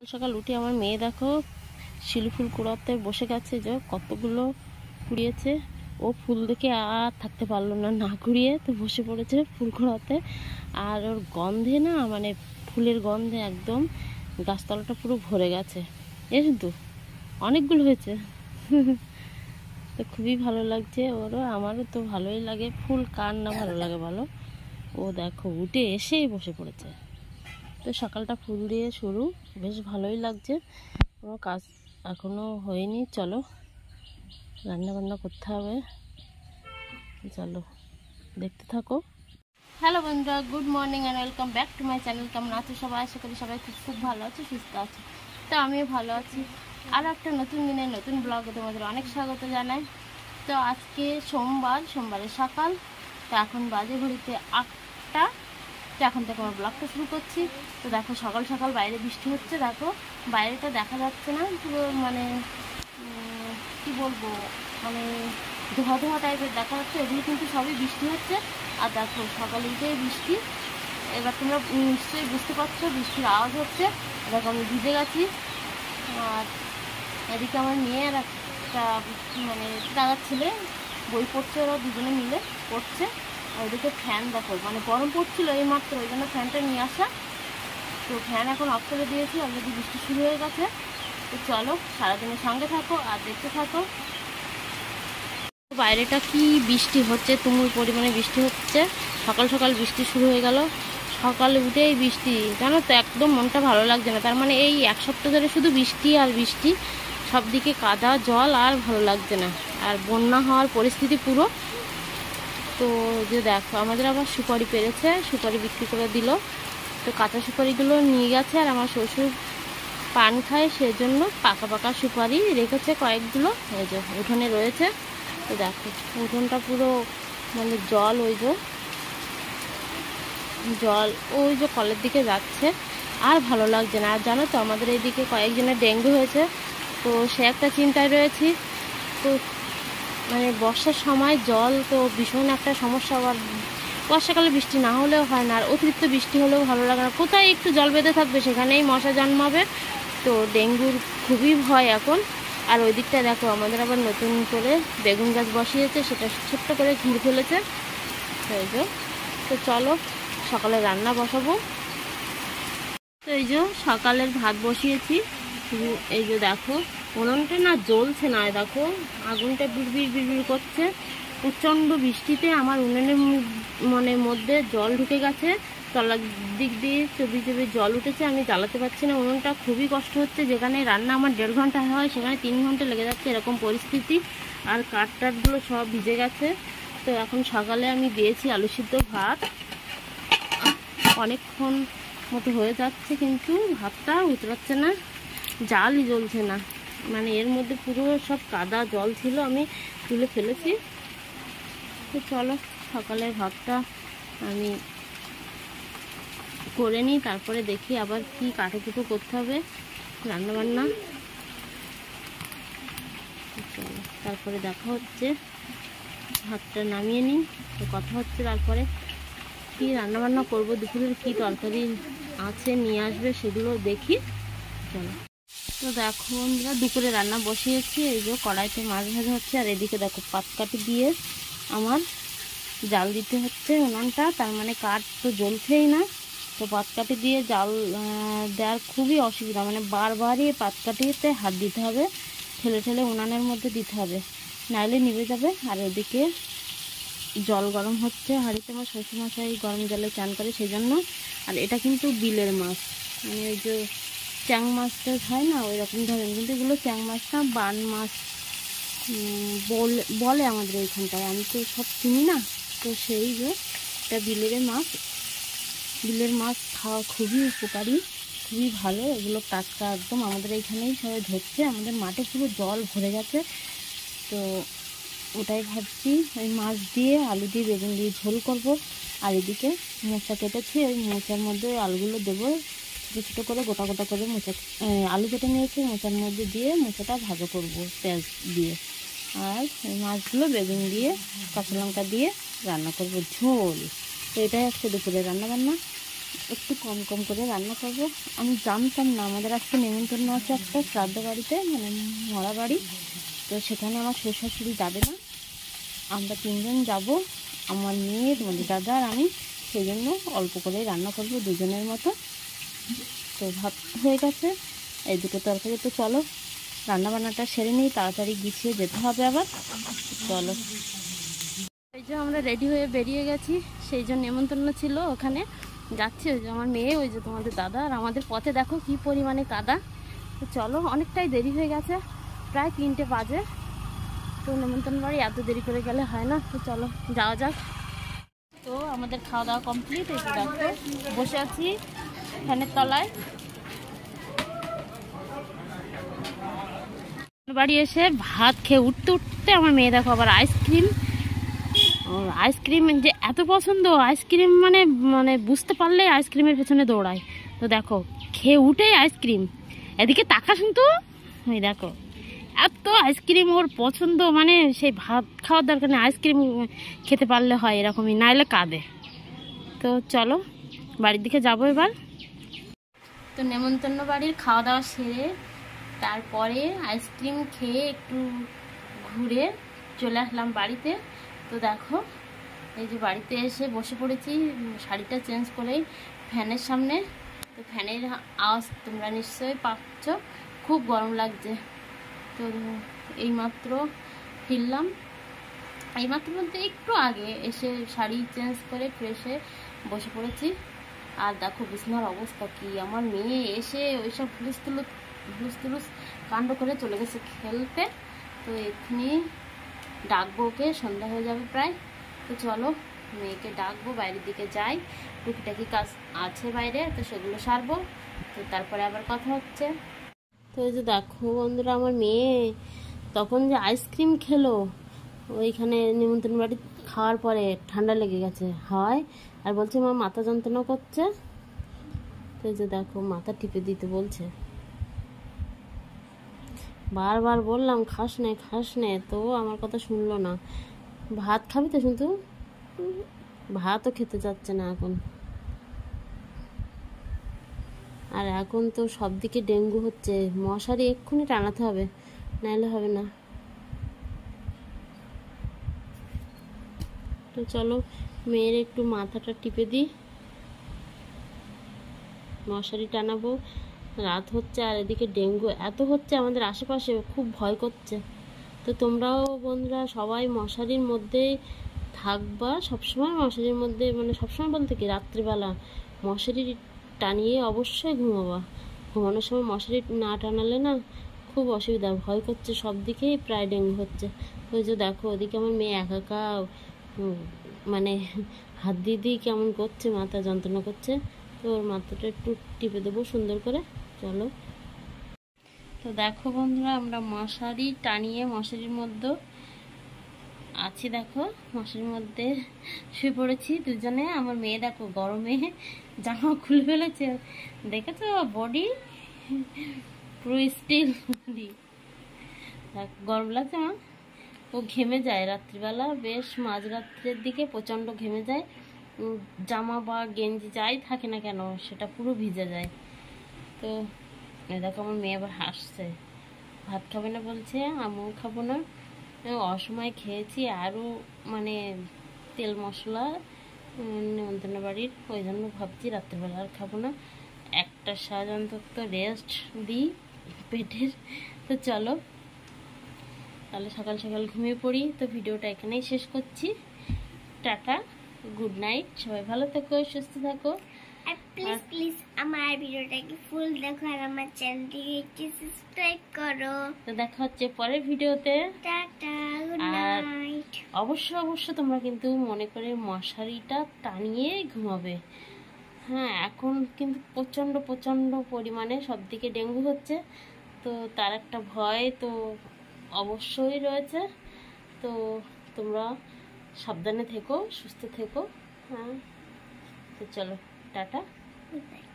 সকাল উঠে আমার মেয়ে দেখো শিলি ফুল কুড়াতে বসে গেছে, যে কতগুলো কুড়িয়েছে। ও ফুল দেখে আর থাকতে পারলো না, না কুড়িয়ে তো বসে পড়েছে ফুল কুড়াতে। আর ওর গন্ধে না, মানে ফুলের গন্ধে একদম গাছতলাটা পুরো ভরে গেছে। এই কিন্তু অনেকগুলো হয়েছে তো খুবই ভালো লাগছে ওরও, আমারও তো ভালোই লাগে। ফুল কার না ভালো লাগে বলো। ও দেখো উঠে এসেই বসে পড়েছে। তো সকালটা ফুল দিয়ে শুরু, বেশ ভালোই লাগছে। কোনো কাজ এখনো হয়নি, চলো রান্না বান্না করতে হবে, চলো দেখতে থাকো। হ্যালো বন্ধুরা, good morning and welcome back to my channel. কেমন আছো সবাই? আশা করি সবাই খুব ভালো আছে, সুস্থ আছে। তো আমিও ভালো আছি। আর একটা নতুন দিনে নতুন ব্লগে তোমাদের অনেক স্বাগত জানাই। তো আজকে সোমবারের সকাল। তো এখন বাজে ঘড়িতে 8টা। তো এখন থেকে আমার ব্লগটা শুরু করছি। তো দেখো সকাল সকাল বাইরে বৃষ্টি হচ্ছে, দেখো বাইরেটা দেখা যাচ্ছে না পুরো, মানে কি বলবো, মানে ধোয়া ধোয়া টাইপের দেখা যাচ্ছে। এগুলো কিন্তু সবই বৃষ্টি হচ্ছে। আর দেখো সকালে উঠেই বৃষ্টি। এবার তোমরা নিশ্চয়ই বুঝতে পারছো বৃষ্টির আওয়াজ হচ্ছে। দেখো আমি ভিজে গেছি। আর এদিকে আমার মেয়ে আর একটা মানে দাদার ছেলে বই পড়ছে, ওরা দুজনে মিলে পড়ছে। আর ওদিকে ফ্যান দেখো, মানে গরম পড়ছিল এই মাত্র, ওই জন্য ফ্যানটা নিয়ে আসা। তো ফ্যান এখন অফ করে দিয়েছি, অলরেডি বৃষ্টি শুরু হয়ে গেছে। তো চলো সারাদিনের সঙ্গে থাকো আর দেখতে থাকো। বাইরেটা কি বৃষ্টি হচ্ছে, তুমুল পরিমাণে বৃষ্টি হচ্ছে। সকাল সকাল বৃষ্টি শুরু হয়ে গেল, সকালে উঠেই বৃষ্টি, জানো তো একদম মনটা ভালো লাগছে না। তার মানে এই এক সপ্তাহ ধরে শুধু বৃষ্টি আর বৃষ্টি, সব দিকে কাদা জল, আর ভালো লাগছে না। আর বন্যা হওয়ার পরিস্থিতি পুরো। তো যে দেখো আমাদের আবার সুপারি পেরেছে, সুপারি বিক্রি করে দিল। তো কাঁচা সুপারিগুলো নিয়ে গেছে, আর আমার শ্বশুর পান খায়, সেজন্য পাকা পাকা সুপারি রেখেছে কয়েকগুলো, এই যে উঠোনে রয়েছে। তো দেখো উঠোনটা পুরো মানে জল, ওই যে জল ওই যে কলের দিকে যাচ্ছে। আর ভালো লাগছে না। আর জানো তো আমাদের এইদিকে কয়েকজনের ডেঙ্গু হয়েছে, তো সে একটা চিন্তায় রয়েছি। তো মানে বর্ষার সময় জল তো ভীষণ একটা সমস্যা। আবার বর্ষাকালে বৃষ্টি না হলেও হয় না, আর অতিরিক্ত বৃষ্টি হলেও ভালো লাগে না। কোথায় একটু জল বেঁধে থাকবে সেখানেই মশা জন্মাবে। তো ডেঙ্গুর খুবই ভয় এখন। আর ওই দিকটা দেখো আমাদের আবার নতুন করে বেগুন গাছ বসিয়েছে, সেটা ছোট্ট করে ঘিরে ফেলেছে। এই যে, তো চলো সকালে রান্না বসাবো। তো এই যে সকালের ভাত বসিয়েছি। এই যে দেখো উনুনটা না জ্বলছে না, দেখো আগুনটা বিড়বিড় বিড়বিড় করছে। প্রচণ্ড বৃষ্টিতে আমার উনুনের মানে মধ্যে জল ঢুকে গেছে, তলার দিক দিয়ে চবি চবি জল উঠেছে। আমি জ্বালাতে পারছি না, উনুনটা খুবই কষ্ট হচ্ছে। যেখানে রান্না আমার 1.5 ঘন্টা হয়, সেখানে 3 ঘন্টা লেগে যাচ্ছে, এরকম পরিস্থিতি। আর কাঠ টাঠগুলো সব ভিজে গেছে। তো এখন সকালে আমি দিয়েছি আলু সিদ্ধ ভাত, অনেকক্ষণ মতো হয়ে যাচ্ছে, কিন্তু ভাতটা উতরাচ্ছে না, জালই জ্বলছে না। মানে এর মধ্যে পুরো সব কাদা জল ছিল, আমি তুলে ফেলেছি। তো চলো সকালের ভাতটা আমি করে নিই, তারপরে দেখি আবার কি কাটাকুটো করতে হবে রান্নাবান্না। চলো তারপরে দেখা হচ্ছে, ভাতটা নামিয়ে নিই, তো কথা হচ্ছে তারপরে কি রান্নাবান্না করবো, দুপুরের কি তরকারি আছে নিয়ে আসবে সেগুলো দেখি। চলো। তো দেখো বন্ধুরা দুপুরে রান্না বসিয়েছি। এই যে কড়াইতে মাছ ভাজা হচ্ছে, আর এদিকে দেখো পাতকাঠি দিয়ে আমার জাল দিতে হচ্ছে উনানটা। তার মানে কাঠ তো জ্বলছেই না। তো পাতকাঠি দিয়ে জাল দেওয়ার খুবই অসুবিধা, মানে বারবারই পাতকাঠিতে হাত দিতে হবে, ঠেলে ঠেলে উনানের মধ্যে দিতে হবে, নাইলে নিভে যাবে। আর ওদিকে জল গরম হচ্ছে হাঁড়িতে, আমার শ্বশুরমশাই গরম জলে চান করে সেই জন্য। আর এটা কিন্তু বিলের মাছ, মানে ওই যে চ্যাং মাছটা হয় না ওই রকম ধরেন, কিন্তু এগুলো চ্যাং মাছ না, বান মাছ বলে আমাদের এইখানটায়, আমি তো সব চিনি না। তো সেই যে এটা বিলের মাছ, বিলের মাছ খাওয়া খুবই উপকারী, খুবই ভালো। এগুলো টাটকা একদম, আমাদের এইখানেই সবাই ধরছে, আমাদের মাঠে পুরো জল ভরে গেছে। তো ওটাই ভাবছি, ওই মাছ দিয়ে আলু দিয়ে বেগুন দিয়ে ঝোল করব। আর এদিকে মোচা কেটেছি, ওই মোচার মধ্যে ওই আলুগুলো দেবো ছোটো ছোটো করে, গোটা গোটা করে মোচা আলু কেটে নিয়েছি, মোচার মধ্যে দিয়ে মোচাটা ভাজা করব পেঁয়াজ দিয়ে। আর ওই মাছগুলো বেগুন দিয়ে কাঁচা লঙ্কা দিয়ে রান্না করব ঝোল। তো এটাই আজকে দুপুরে রান্নাবান্না। একটু কম কম করে রান্না করবো। আমি জানতাম না আমাদের আজকে নেমন্তন্ন আছে একটা শ্রাদ্ধ বাড়িতে, মানে মরা বাড়ি। তো সেখানে আমার শ্বশুর শাশুড়ি যাবে না, আমরা 3 জন যাব, আমার মেয়ে, তোমাদের দাদা আর আমি। সেই জন্য অল্প করে রান্না করবো 2 জনের মতো। তো ভাত হয়ে গেছে, এই দুটো তরকারি। তো চলো রান্নাবান্নাটা সেরে নিই, তাড়াতাড়ি গুছিয়ে যেতে হবে আবার। চলো, এই যে আমরা রেডি হয়ে বেরিয়ে গেছি, সেই জন্য নেমন্তন্ন ছিল ওখানে যাচ্ছি। ওই যে আমার মেয়ে, ওই যে তোমাদের দাদা, আর আমাদের পথে দেখো কি পরিমাণে কাদা। তো চলো, অনেকটাই দেরি হয়ে গেছে, প্রায় 3টে বাজে। তো নেমন্তন্ন বাড়ি এত দেরি করে গেলে হয় না। তো চলো যাওয়া যাক। তো আমাদের খাওয়া দাওয়া কমপ্লিট। এই যে দেখো বসে আছি ফ্যানের তলায়। বাড়ি এসে ভাত খেয়ে উঠতে উঠতে আমার মেয়ে দেখো আবার আইসক্রিম। আইসক্রিম যে এত পছন্দ, আইসক্রিম মানে মানে বুঝতে পারলে আইসক্রিমের পেছনে দৌড়ায়। তো দেখো খেয়ে উঠেই আইসক্রিম, এদিকে তাকা শুনতো, ওই দেখো এত আইসক্রিম ওর পছন্দ, মানে সেই ভাত খাওয়ার দরকার নেই, আইসক্রিম খেতে পারলে হয় এরকমই, নাইলে কাঁদে। তো চলো বাড়ির দিকে যাবো এবার। তো নেমন্তন্ন বাড়ির খাওয়া দাওয়া সেরে তারপরে আইসক্রিম খেয়ে একটু ঘুরে চলে আসলাম বাড়িতে। তো দেখো এই যে বাড়িতে এসে বসে পড়েছি শাড়িটা চেঞ্জ করেই ফ্যানের সামনে। তো ফ্যানের আওয়াজ তোমরা নিশ্চয়ই পাচ্ছ, খুব গরম লাগছে। তো এইমাত্র ফিরলাম, এইমাত্র বলতে একটু আগে এসে শাড়ি চেঞ্জ করে ফ্রেশে বসে পড়েছি। আর দেখো বিছানার অবস্থা কি, আমার মেয়ে এসে ওইসব হুলুস কাণ্ড করে চলে গেছে খেলতে। তো এক্ষুনি ডাকবো ওকে, সন্ধ্যা হয়ে যাবে প্রায়। তো চলো মেয়েকে ডাকবো, বাইরের দিকে যাই, টুকিটাকি কাজ আছে বাইরে, তো সেগুলো সারবো। তো তারপরে আবার কথা হচ্ছে। তো এই যে দেখো বন্ধুরা, আমার মেয়ে তখন যে আইসক্রিম খেলো ওইখানে নিমন্ত্রণ বাড়ি খাওয়ার পরে ঠান্ডা লেগে গেছে হয়, আর বলছে মা মাথা যন্ত্রণা করছে। তো এই যে দেখো মাথা টিপে দিতে বলছে, বারবার বললাম খাস নে, তো আমার কথা শুনলো না। ভাত খাবি তো, শুধু ভাতও খেতে যাচ্ছে না এখন। আর এখন তো সব দিকে ডেঙ্গু হচ্ছে, মশারি এক্ষুনি টানাতে হবে, নাহলে হবে না। তো চলো মেয়ের একটু মাথাটা টিপে দিই, মশারি টানাবো, রাত হচ্ছে। আর এদিকে ডেঙ্গু এত হচ্ছে আমাদের আশেপাশে, খুব ভয় করছে। তো তোমরাও বন্ধুরা সবাই মশারির মধ্যেই থাকবা সবসময়, মশারির মধ্যে, মানে সবসময় বলতে কি রাত্রিবেলা মশারি টানিয়ে অবশ্যই ঘুমাবা। ঘুমানোর সময় মশারি না টানালে না খুব অসুবিধা, ভয় করছে, সব দিকেই প্রায় ডেঙ্গু হচ্ছে। ওই যে দেখো ওদিকে আমার মেয়ে একা একা মানে হাত দিয়ে কেমন করছে, মাথা যন্ত্রণা করছে। তো ওর মাথাটা একটু টিপে দেবো সুন্দর করে। চলো, তো দেখো বন্ধুরা আমরা মশারি টানিয়ে মশারির মধ্যে আছি, দেখো মশারির মধ্যে শুয়ে পড়েছি দুজনে। আমার মেয়ে দেখো গরমে জামা খুলে ফেলেছে, দেখেছো বডি পুরো স্টিল বডি, গরম লাগছে মা। ও ঘেমে যায় রাত্রিবেলা, বেশ মাঝরাত্রের দিকে প্রচণ্ড ঘেমে যায়, জামা বা গেঞ্জি যাই থাকে না কেন সেটা পুরো ভিজে যায়। তো দেখো আমার মেয়ে আবার হাসছে, ভাত খাবে না বলছে, আমিও খাবো না, অসময় খেয়েছি, আরও মানে তেল মশলা নেমন্তন্ন বাড়ির, ওই জন্য ভাবছি রাত্রিবেলা আর খাবো না, একটা সাজ অন্তত রেস্ট দিই পেটের। তো চলো তাহলে সকাল সকাল ঘুমিয়ে পড়ি। তো ভিডিওটা এখানেই শেষ করছি, টাটা, গুড নাইট, সবাই ভালো থেকো, সুস্থ থাকো। আর প্লিজ আমার ভিডিওটাকে ফুল দেখো, আর আমার চ্যানেলটিকে একটু সাবস্ক্রাইব করো। তো দেখা হচ্ছে পরের ভিডিওতে, টাটা, গুড আর নাইট। অবশ্যই তোমরা কিন্তু মনে করে মশারিটা টানিয়ে ঘুমাবে। হ্যাঁ, এখন কিন্তু প্রচণ্ড পরিমাণে সব দিকে ডেঙ্গু হচ্ছে, তো তার একটা ভয় তো অবশ্যই রয়েছে। তো তোমরা সাবধানে থেকো, সুস্থ থেকো। হ্যাঁ, তো চলো টাটা, গুড নাইট।